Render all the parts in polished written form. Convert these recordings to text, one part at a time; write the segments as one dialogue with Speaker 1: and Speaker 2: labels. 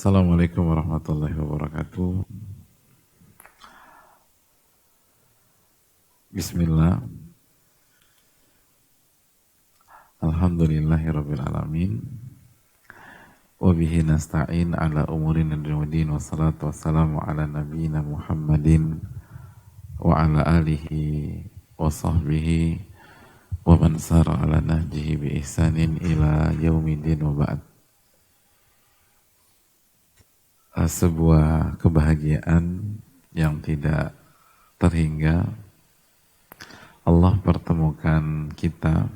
Speaker 1: Assalamualaikum warahmatullahi wabarakatuh. Bismillah. Alhamdulillahirabbil alamin. Wa bihi nasta'in ala umurin dunya waddin, wassalatu wassalamu ala nabiyyina Muhammadin wa ala alihi wa sahbihi wa man sara ala nahjihi bi ihsanin ila yaumiddin wa ba'd. Sebuah kebahagiaan yang tidak terhingga Allah pertemukan kita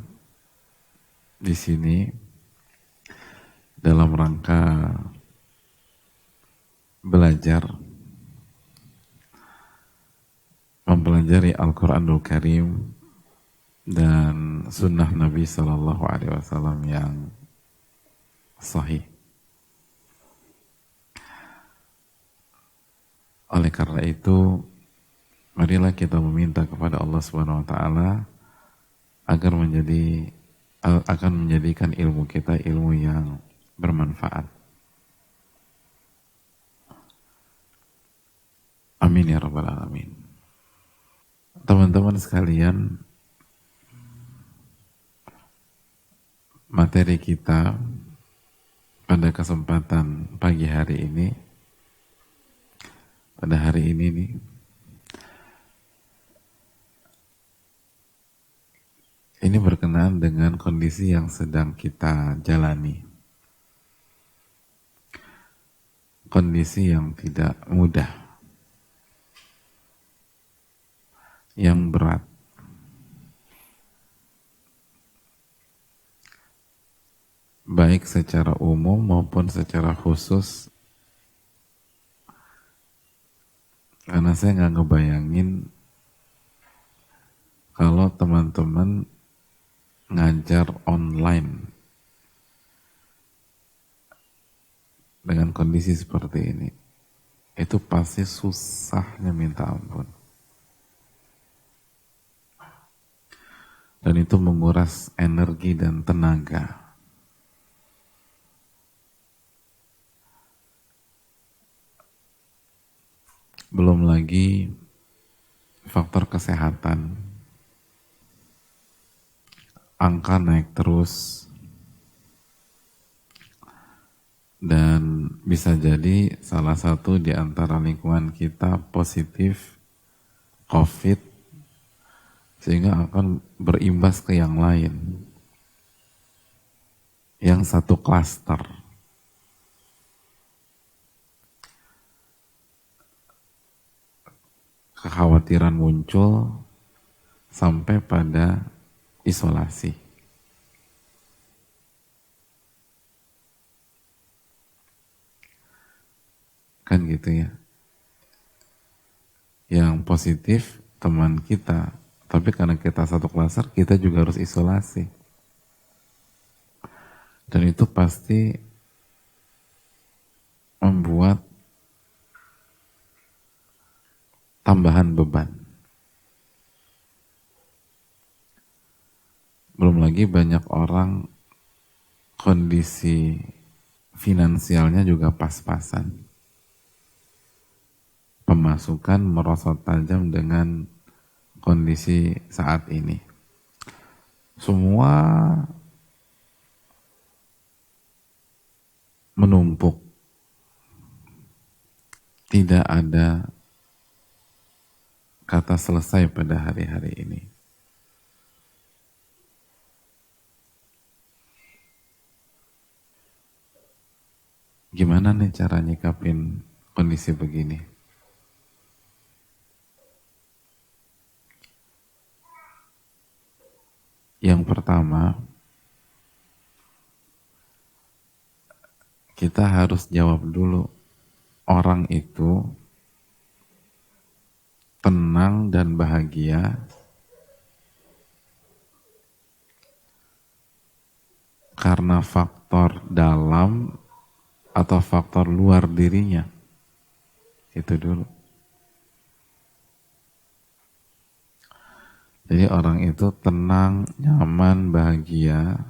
Speaker 1: di sini dalam rangka belajar mempelajari Al-Quranul Karim dan sunnah Nabi Sallallahu Alaihi Wasallam yang sahih. Oleh karena itu, marilah kita meminta kepada Allah Subhanahu Wa Taala agar akan menjadikan ilmu kita ilmu yang bermanfaat. Amin ya rabbal alamin. Teman-teman sekalian, materi kita pada kesempatan pagi hari ini, pada hari ini nih, ini berkenaan dengan kondisi yang sedang kita jalani. Kondisi yang tidak mudah, yang berat. Baik secara umum maupun secara khusus. Karena saya nggak ngebayangin kalau teman-teman ngajar online dengan kondisi seperti ini. Itu pasti susahnya minta ampun. Dan itu menguras energi dan tenaga. Belum lagi faktor kesehatan. Angka naik terus. Dan bisa jadi salah satu di antara lingkungan kita positif COVID, sehingga akan berimbas ke yang lain. Yang satu klaster. Kekhawatiran muncul sampai pada isolasi. Kan gitu ya. Yang positif teman kita, tapi karena kita satu klaster, kita juga harus isolasi. Dan itu pasti membuat tambahan beban. Belum lagi banyak orang kondisi finansialnya juga pas-pasan. Pemasukan merosot tajam dengan kondisi saat ini. Semua menumpuk. Tidak ada kata selesai pada hari-hari ini. Gimana nih cara nyikapin kondisi begini? Yang pertama, kita harus jawab dulu, orang itu tenang dan bahagia karena faktor dalam atau faktor luar dirinya. Itu dulu. Jadi orang itu tenang, nyaman, bahagia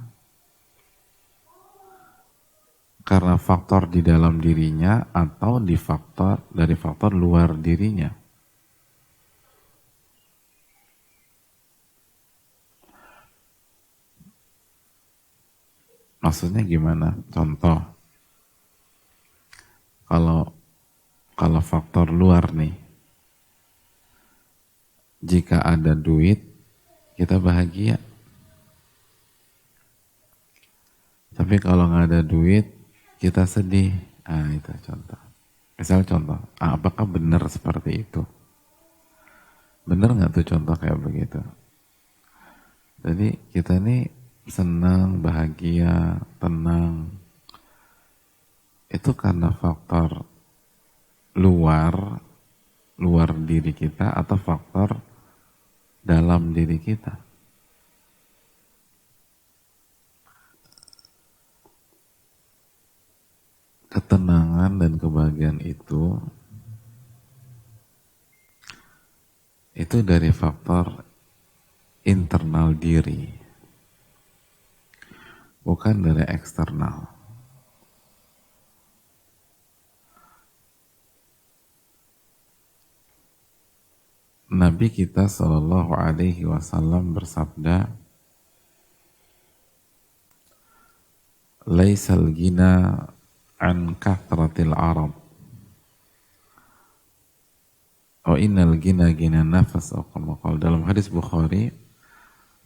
Speaker 1: karena faktor di dalam dirinya atau dari faktor luar dirinya. Maksudnya gimana? Contoh, kalau kalau faktor luar nih, jika ada duit, kita bahagia. Tapi kalau nggak ada duit, kita sedih. Ah, itu contoh. Misal contoh, apakah benar seperti itu? Benar nggak tuh contoh kayak begitu? Jadi kita nih senang, bahagia, tenang. Itu karena faktor luar, luar diri kita atau faktor dalam diri kita. Ketenangan dan kebahagiaan itu dari faktor internal diri, bukan dari eksternal. Nabi kita Shallallahu Alaihi Wasallam bersabda, "Laisal gina an kathratil Arab, wa innal gina gina nafas." Dalam hadis Bukhari,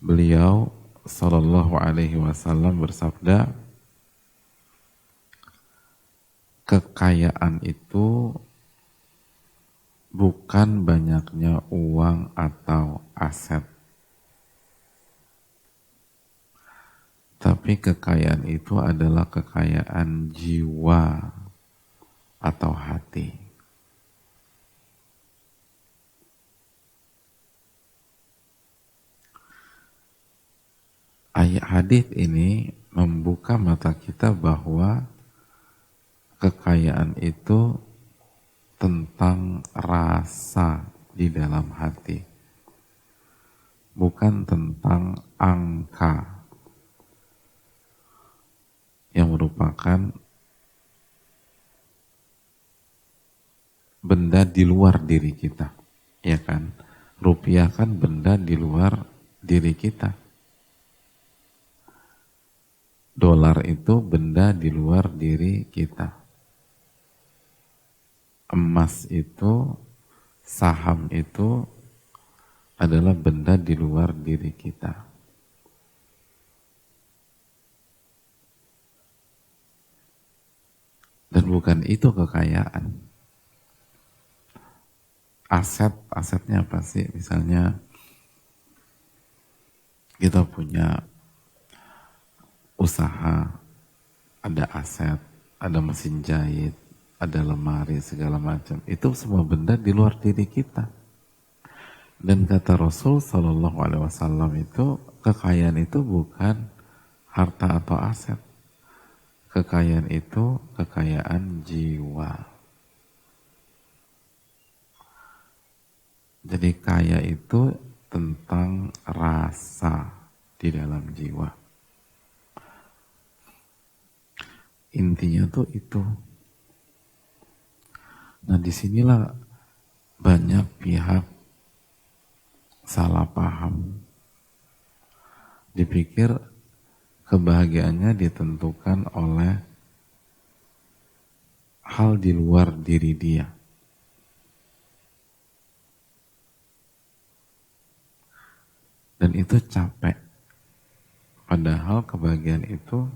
Speaker 1: beliau Shallallahu Alaihi Wasallam bersabda, kekayaan itu bukan banyaknya uang atau aset, tapi kekayaan itu adalah kekayaan jiwa atau hati. Ayat hadis ini membuka mata kita bahwa kekayaan itu tentang rasa di dalam hati, bukan tentang angka yang merupakan benda di luar diri kita, ya kan? Rupiah kan benda di luar diri kita. Dolar itu benda di luar diri kita. Emas itu, saham itu adalah benda di luar diri kita. Dan bukan itu kekayaan. Asetnya apa sih? Misalnya kita punya usaha, ada aset, ada mesin jahit, ada lemari, segala macam. Itu semua benda di luar diri kita. Dan kata Rasul Shallallahu Alaihi Wasallam itu, kekayaan itu bukan harta atau aset. Kekayaan itu kekayaan jiwa. Jadi kaya itu tentang rasa di dalam jiwa. Intinya tuh itu. Nah, disinilah banyak pihak salah paham. Dipikir kebahagiaannya ditentukan oleh hal di luar diri dia. Dan itu capek. Padahal kebahagiaan itu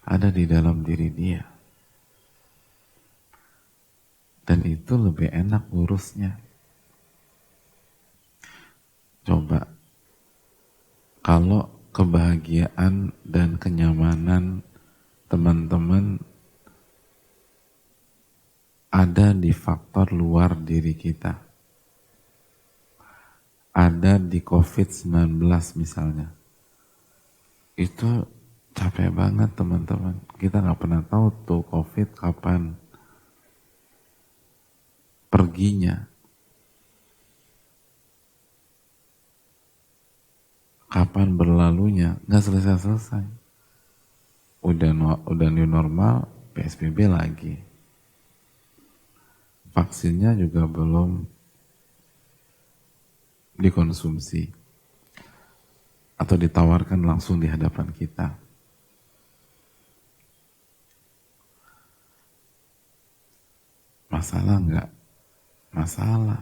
Speaker 1: ada di dalam diri dia. Dan itu lebih enak ngurusnya. Coba, kalau kebahagiaan dan kenyamanan teman-teman ada di faktor luar diri kita, ada di COVID-19 misalnya, itu capek banget teman-teman. Kita nggak pernah tahu tuh COVID kapan perginya, kapan berlalunya, nggak selesai-selesai. udah new normal, PSBB lagi. Vaksinnya juga belum dikonsumsi atau ditawarkan langsung di hadapan kita. Masalah enggak? Masalah.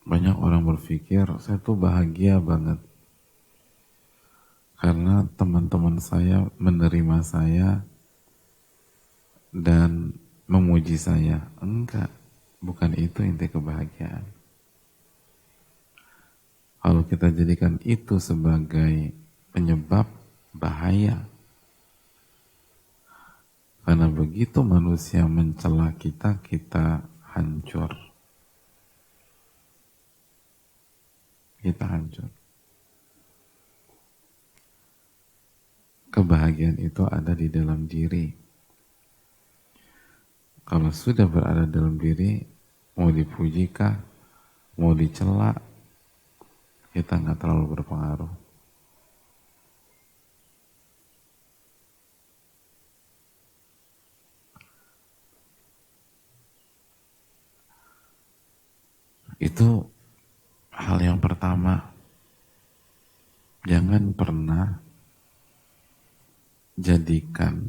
Speaker 1: Banyak orang berpikir, saya tuh bahagia banget karena teman-teman saya menerima saya dan memuji saya. Enggak, bukan itu inti kebahagiaan. Kalau kita jadikan itu sebagai penyebab, bahaya. Karena begitu manusia mencela kita, kita hancur. Kita hancur. Kebahagiaan itu ada di dalam diri. Kalau sudah berada dalam diri, mau dipujikah, mau dicela, kita nggak terlalu berpengaruh. Itu hal yang pertama. Jangan pernah jadikan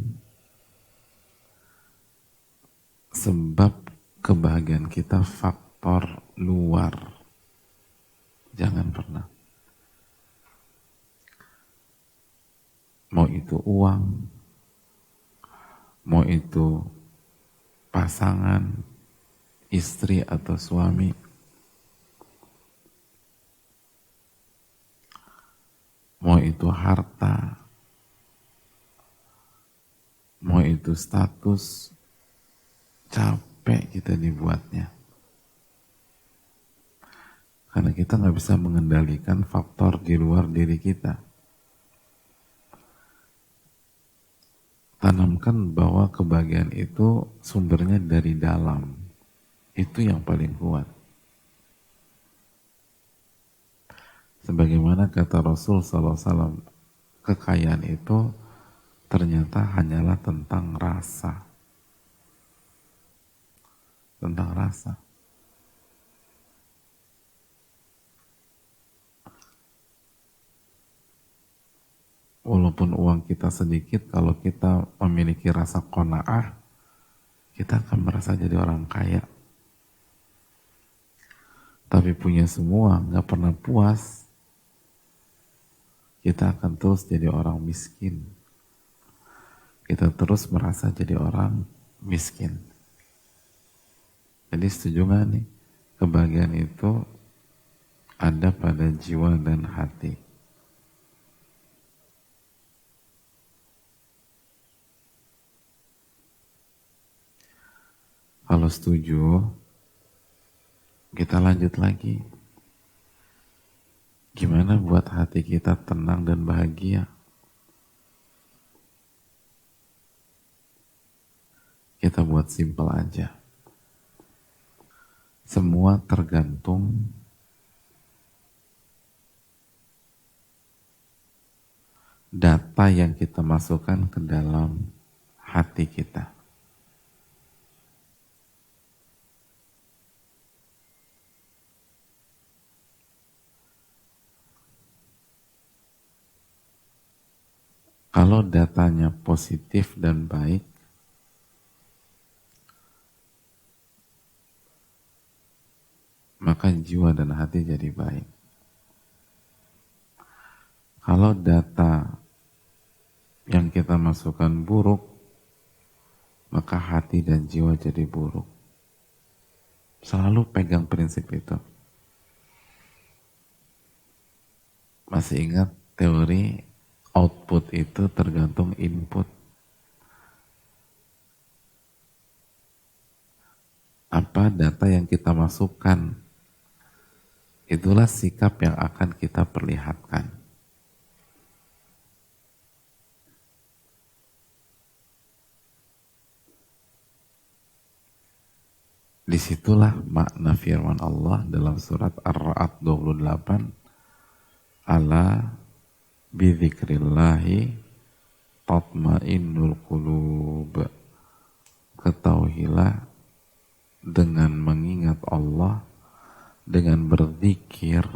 Speaker 1: sebab kebahagiaan kita faktor luar. Jangan pernah. Mau itu uang, mau itu pasangan, istri atau suami, mau itu harta, mau itu status, capek kita dibuatnya. Karena kita nggak bisa mengendalikan faktor di luar diri kita. Tanamkan bahwa kebahagiaan itu sumbernya dari dalam. Itu yang paling kuat. Sebagaimana kata Rasul SAW, kekayaan itu ternyata hanyalah tentang rasa. Tentang rasa. Walaupun uang kita sedikit, kalau kita memiliki rasa qanaah, kita akan merasa jadi orang kaya. Tapi punya semua, nggak pernah puas, kita akan terus jadi orang miskin. Kita terus merasa jadi orang miskin. Jadi setuju nggak nih? Kebahagiaan itu ada pada jiwa dan hati. Kalau setuju, kita lanjut lagi. Gimana buat hati kita tenang dan bahagia? Kita buat simpel aja. Semua tergantung data yang kita masukkan ke dalam hati kita. Kalau datanya positif dan baik, maka jiwa dan hati jadi baik. Kalau data yang kita masukkan buruk, maka hati dan jiwa jadi buruk. Selalu pegang prinsip itu. Masih ingat teori output itu tergantung input. Apa data yang kita masukkan, itulah sikap yang akan kita perlihatkan. Disitulah makna firman Allah dalam surat Ar-Ra'd 28, ala bidzikrillahi tatmainnul qulub. Ketahuilah dengan mengingat Allah, dengan berzikir,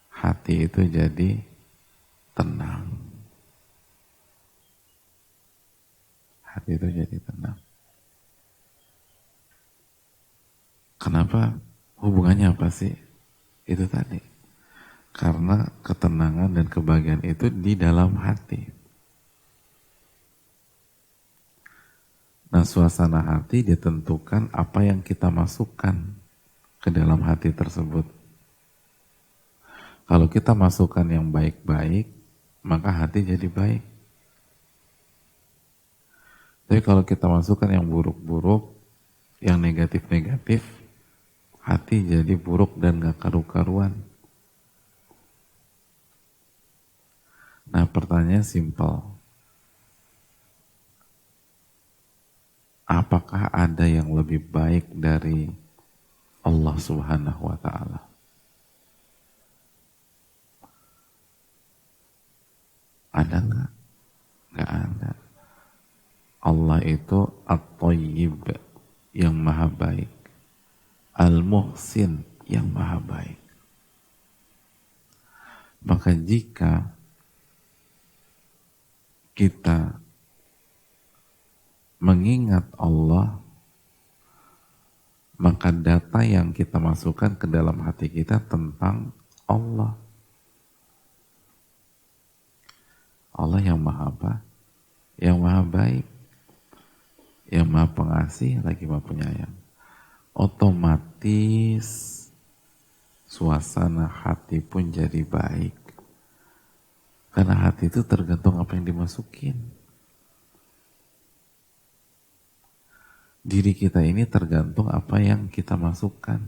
Speaker 1: hati itu jadi tenang. Hati itu jadi tenang. Kenapa? Hubungannya apa sih? Itu tadi. Karena ketenangan dan kebahagiaan itu di dalam hati. Nah, suasana hati ditentukan apa yang kita masukkan ke dalam hati tersebut. Kalau kita masukkan yang baik-baik, maka hati jadi baik. Tapi kalau kita masukkan yang buruk-buruk, yang negatif-negatif, hati jadi buruk dan gak karu-karuan. Nah, pertanyaan simpel. Apakah ada yang lebih baik dari Allah Subhanahu wa Ta'ala? Ada nggak? Nggak ada. Allah itu At-Thayyib, yang maha baik. Al-Muhsin, yang maha baik. Maka jika kita mengingat Allah, maka data yang kita masukkan ke dalam hati kita tentang Allah. Allah yang maha apa? Yang maha baik, yang maha pengasih, lagi maha penyayang. Otomatis suasana hati pun jadi baik. Karena hati itu tergantung apa yang dimasukin. Diri kita ini tergantung apa yang kita masukkan.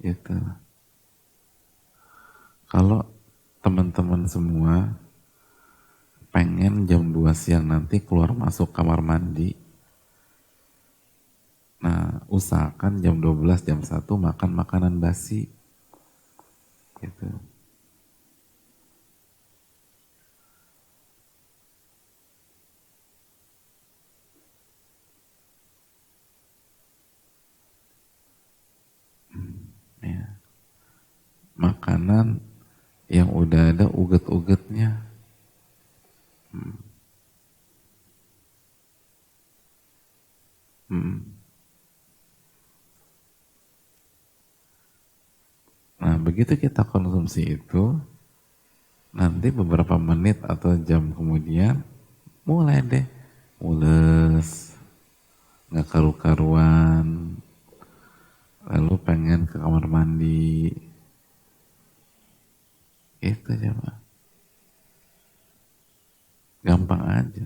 Speaker 1: Gitu. Kalau teman-teman semua pengen jam 2 siang nanti keluar masuk kamar mandi, nah usahakan jam 12, jam 1 makan makanan basi. Gitu. Ya. Makanan yang udah ada uget-ugetnya. Nah, begitu kita konsumsi itu, nanti beberapa menit atau jam kemudian mulai deh mules, nggak karu-karuan, lalu pengen ke kamar mandi. Itu aja, Pak. Gampang aja.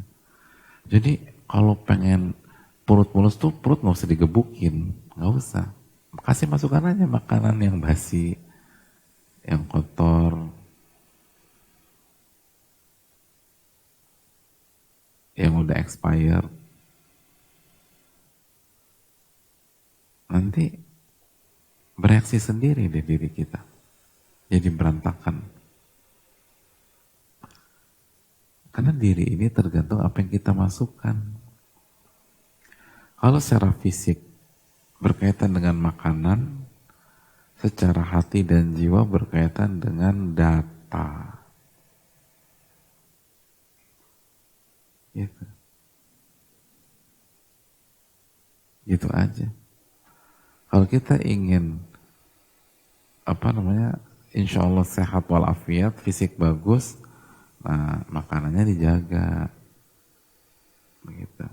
Speaker 1: Jadi kalau pengen perut mulus tuh perut nggak usah digebukin, nggak usah. Kasih masukan aja makanan yang basi, yang kotor, yang udah expired. Nanti bereaksi sendiri di diri kita. Jadi berantakan. Karena diri ini tergantung apa yang kita masukkan. Kalau secara fisik berkaitan dengan makanan, secara hati dan jiwa berkaitan dengan data. Gitu. Gitu aja. Kalau kita ingin insya Allah sehat walafiat, fisik bagus, nah makanannya dijaga. Begitu.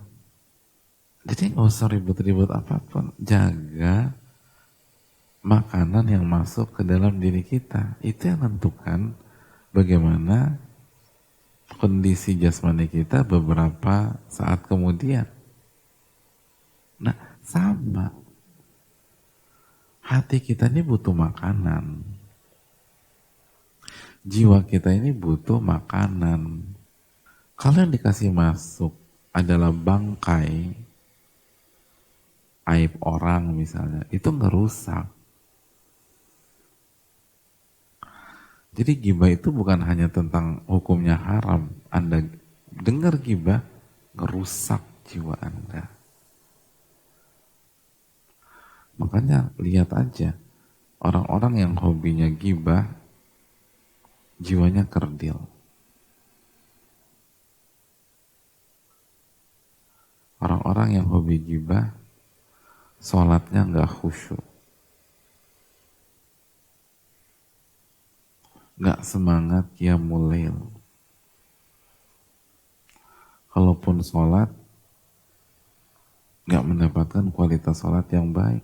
Speaker 1: Jadi nggak usah ribut-ribut apapun, jaga makanan yang masuk ke dalam diri kita. Itu yang menentukan bagaimana kondisi jasmani kita beberapa saat kemudian. Nah, sama. Hati kita ini butuh makanan. Jiwa kita ini butuh makanan. Kalau yang dikasih masuk adalah bangkai aib orang misalnya, itu ngerusak. Jadi gibah itu bukan hanya tentang hukumnya haram. Anda dengar gibah, ngerusak jiwa Anda. Makanya lihat aja, orang-orang yang hobinya gibah, jiwanya kerdil. Orang-orang yang hobi gibah, sholatnya nggak khusyuk, nggak semangat qiyamul lail. Kalaupun sholat, nggak mendapatkan kualitas sholat yang baik.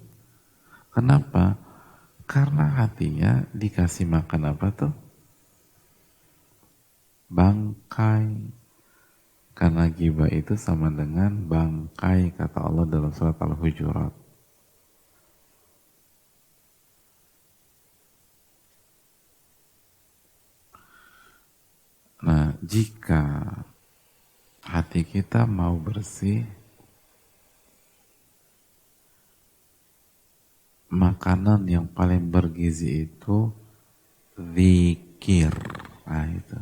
Speaker 1: Kenapa? Karena hatinya dikasih makan apa tuh? Bangkai. Karena ghibah itu sama dengan bangkai, kata Allah dalam surat Al-Hujurat. Nah, jika hati kita mau bersih, makanan yang paling bergizi itu zikir. Nah, itu.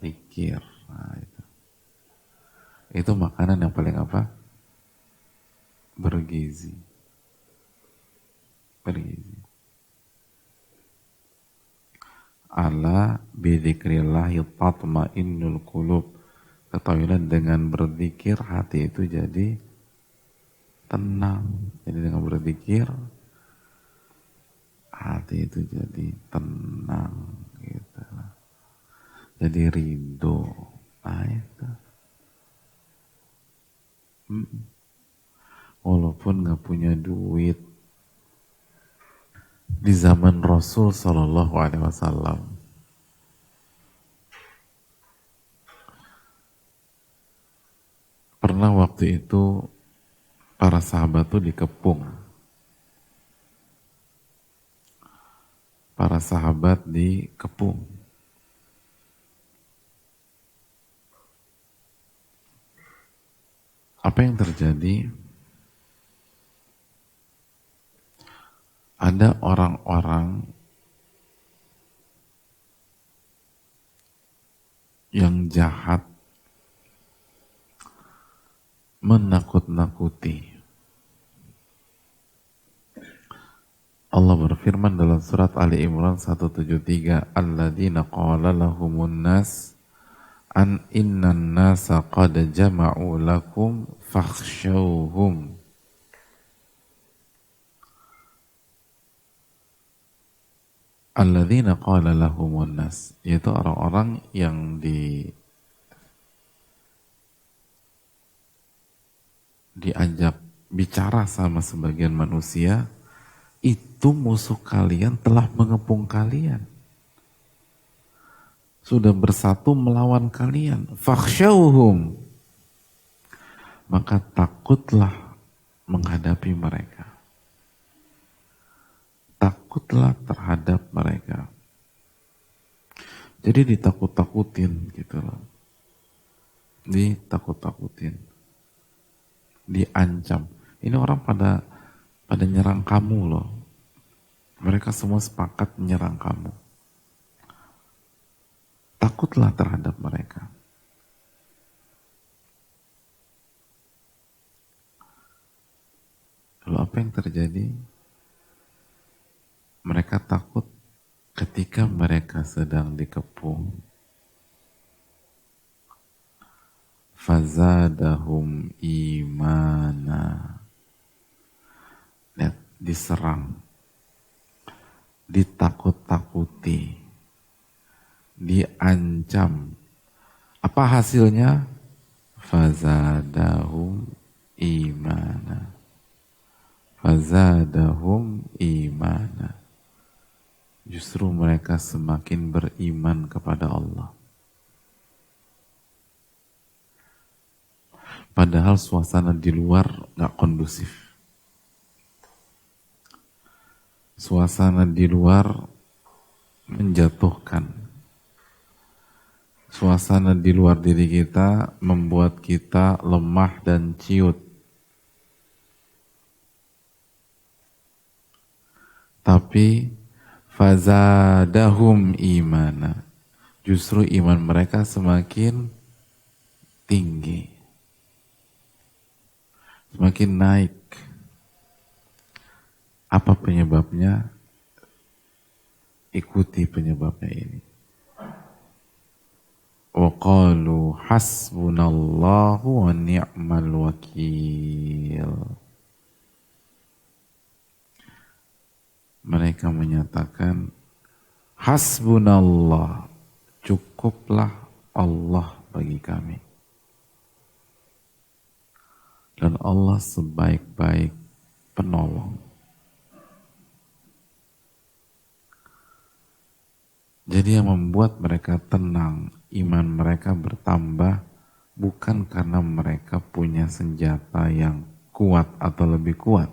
Speaker 1: Zikir. Nah, itu. Itu makanan yang paling apa? Bergizi. Bergizi. Ala bidzikrillahi tatmainnul qulub. Ketahuilah dengan berzikir hati itu jadi tenang. Jadi dengan berzikir hati itu jadi tenang gitu. Jadi ridho. Nah, itu. Walaupun nggak punya duit, di zaman Rasul Shallallahu Alaihi Wasallam pernah waktu itu para sahabat tuh dikepung, para sahabat dikepung. Apa yang terjadi? Ada orang-orang yang jahat menakut-nakuti. Allah berfirman dalam surat Ali Imran 173, alladzina qala lahumun nas an innan nasa qad jama'u lakum fakhshawhum. Alladzina qala lahumun nas, yaitu orang-orang yang diajak bicara sama sebagian manusia, itu musuh kalian telah mengepung kalian. Sudah bersatu melawan kalian. Fakhshawhum. Maka takutlah menghadapi mereka. Takutlah terhadap mereka. Jadi ditakut-takutin gitu loh. Ditakut-takutin. Diancam. Ini orang pada nyerang kamu loh. Mereka semua sepakat menyerang kamu. Takutlah terhadap mereka. Lalu apa yang terjadi? Mereka takut ketika mereka sedang dikepung. Fazadahum imana. Lihat, diserang, ditakut-takuti, diancam. Apa hasilnya? Fazadahum imana. Fazadahum imana. Justru mereka semakin beriman kepada Allah. Padahal suasana di luar gak kondusif. Suasana di luar menjatuhkan. Suasana di luar diri kita membuat kita lemah dan ciut. Tapi fazadahum imana. Justru iman mereka semakin tinggi, semakin naik. Apa penyebabnya? Ikuti penyebabnya ini. Wa qalu hasbunallahu wa ni'mal wakil. Mereka menyatakan hasbunallah, cukuplah Allah bagi kami. Dan Allah sebaik-baik penolong. Jadi yang membuat mereka tenang, iman mereka bertambah bukan karena mereka punya senjata yang kuat atau lebih kuat.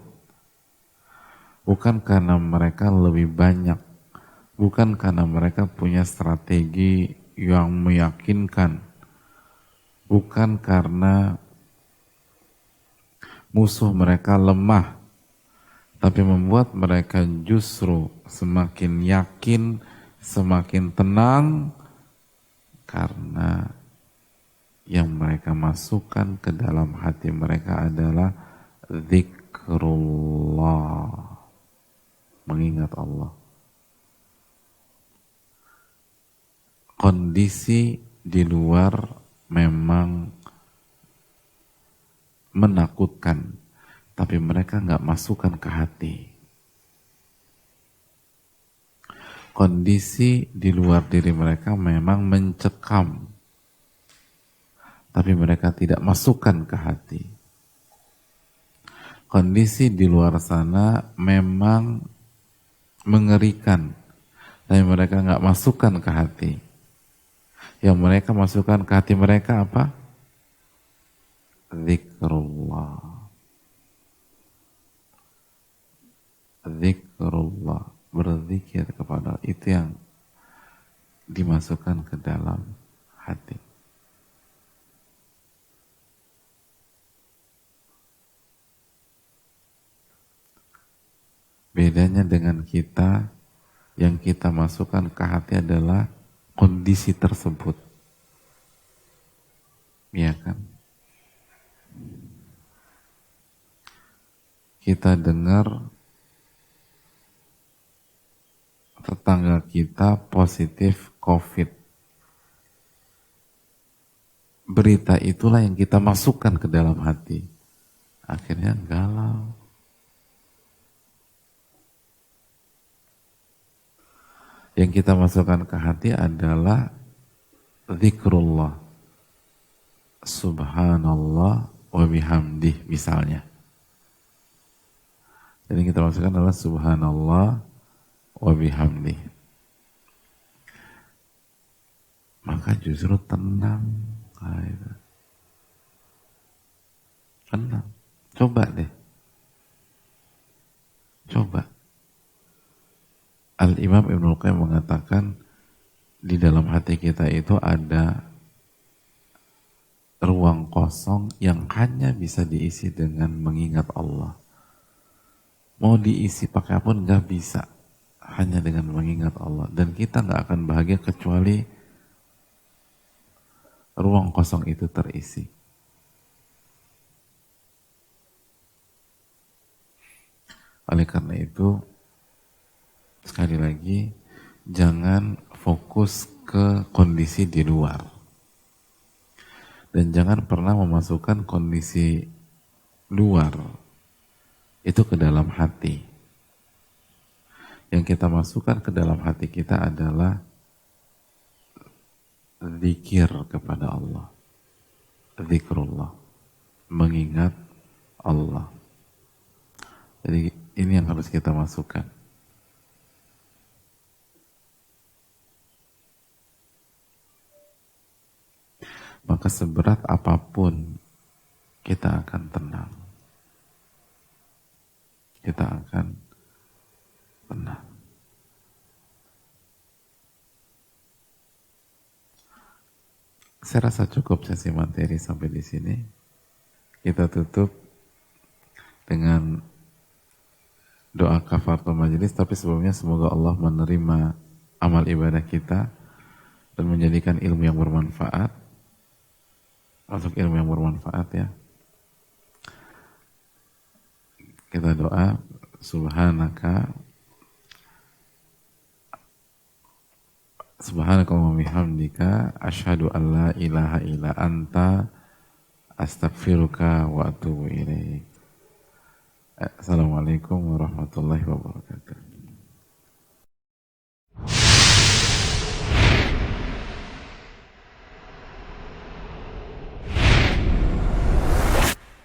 Speaker 1: Bukan karena mereka lebih banyak. Bukan karena mereka punya strategi yang meyakinkan. Bukan karena musuh mereka lemah. Tapi membuat mereka justru semakin yakin, semakin tenang karena yang mereka masukkan ke dalam hati mereka adalah zikrullah, mengingat Allah. Kondisi di luar memang menakutkan, tapi mereka nggak masukkan ke hati. Kondisi di luar diri mereka memang mencekam, tapi mereka tidak masukkan ke hati. Kondisi di luar sana memang mengerikan, tapi mereka nggak masukkan ke hati. Yang mereka masukkan ke hati mereka apa? Zikrullah. Zikrullah, berzikir kepada Allah, itu yang dimasukkan ke dalam hati. Bedanya dengan kita, yang kita masukkan ke hati adalah kondisi tersebut. Iya kan? Kita dengar tetangga kita positif COVID. Berita itulah yang kita masukkan ke dalam hati. Akhirnya galau. Yang kita masukkan ke hati adalah zikrullah. Subhanallah wa bihamdih misalnya. Jadi kita masukkan adalah subhanallah wa bihamdih. Maka justru tenang. Tenang. Coba deh. Coba. Al-Imam Ibnul Qayyim mengatakan di dalam hati kita itu ada ruang kosong yang hanya bisa diisi dengan mengingat Allah. Mau diisi pakai apa nggak bisa, hanya dengan mengingat Allah. Dan kita nggak akan bahagia kecuali ruang kosong itu terisi. Oleh karena itu, sekali lagi, jangan fokus ke kondisi di luar. Dan jangan pernah memasukkan kondisi luar itu ke dalam hati. Yang kita masukkan ke dalam hati kita adalah zikir kepada Allah. Zikrullah. Mengingat Allah. Jadi ini yang harus kita masukkan. Maka seberat apapun kita akan tenang. Kita akan tenang. Saya rasa cukup sesi materi sampai di sini. Kita tutup dengan doa kafaratul majelis, tapi sebelumnya semoga Allah menerima amal ibadah kita dan menjadikan ilmu yang bermanfaat, masuk ilmu yang bermanfaat ya. Kita doa, subhanakallahumma bihamdika asyhadu an la ilaha illa anta astaghfiruka wa atubu ilaik. Assalamualaikum warahmatullahi wabarakatuh.